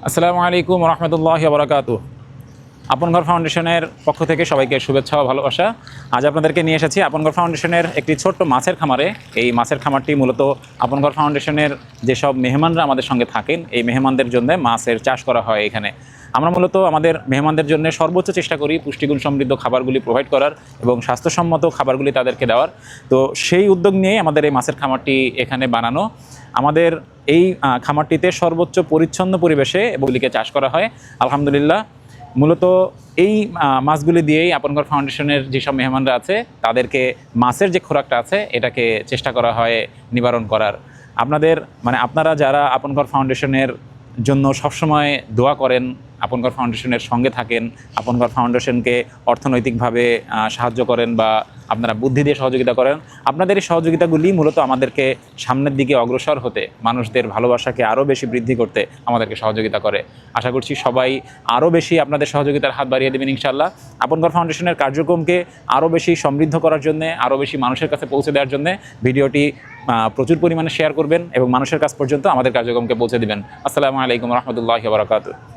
আসসালামু আলাইকুম রহমতুল্লাহি ওয়া বারাকাতুহু। আপন ঘর ফাউন্ডেশনের পক্ষ থেকে সবাইকে শুভেচ্ছা ও ভালোবাসা। আজ আপনাদেরকে নিয়ে এসেছি আপন ঘর ফাউন্ডেশনের একটি ছোট্ট মাছের খামারে। এই মাছের খামারটি মূলত আপন ঘর ফাউন্ডেশনের যেসব মেহমানরা আমাদের সঙ্গে থাকেন, এই মেহমানদের জন্য মাছের চাষ করা হয় এখানে। আমরা মূলত আমাদের মেহমানদের জন্য সর্বোচ্চ চেষ্টা করি পুষ্টিগুণ সমৃদ্ধ খাবারগুলি প্রোভাইড করার এবং স্বাস্থ্যসম্মত খাবারগুলি তাদেরকে দেওয়ার। তো সেই উদ্যোগ নিয়ে আমাদের এই মাছের খামারটি এখানে বানানো। আমাদের এই খামারটিতে সর্বোচ্চ পরিচ্ছন্ন পরিবেশে এগুলিকে চাষ করা হয় আলহামদুলিল্লাহ। মূলত এই মাছগুলি দিয়েই আপন ঘর ফাউন্ডেশনের যেসব মেহমানরা আছে তাদেরকে মাছের যে খোরাকটা আছে এটাকে চেষ্টা করা হয় নিবারণ করার। আপনারা যারা আপন ঘর ফাউন্ডেশনের জন্য সবসময় দোয়া করেন, আপন ঘর ফাউন্ডেশনের সঙ্গে থাকেন, আপন ঘর ফাউন্ডেশনকে অর্থনৈতিকভাবে সাহায্য করেন বা আপনারা বুদ্ধি দিয়ে সহযোগিতা করেন, আপনাদের এই সহযোগিতাগুলি মূলত আমাদেরকে সামনের দিকে অগ্রসর হতে, মানুষদের ভালোবাসাকে আরও বেশি বৃদ্ধি করতে আমাদেরকে সহযোগিতা করে। আশা করছি সবাই আরও বেশি আপনাদের সহযোগিতার হাত বাড়িয়ে দেবেন ইনশাআল্লাহ। আপন ঘর ফাউন্ডেশনের কার্যক্রমকে আরও বেশি সমৃদ্ধ করার জন্যে, আরও বেশি মানুষের কাছে পৌঁছে দেওয়ার জন্যে ভিডিওটি প্রচুর পরিমাণে শেয়ার করবেন এবং মানুষের কাছ পর্যন্ত আমাদের কার্যক্রমকে পৌঁছে দেবেন। আসসালামু আলাইকুম রহমতুল্লাহি ওয়া বারাকাতুহু।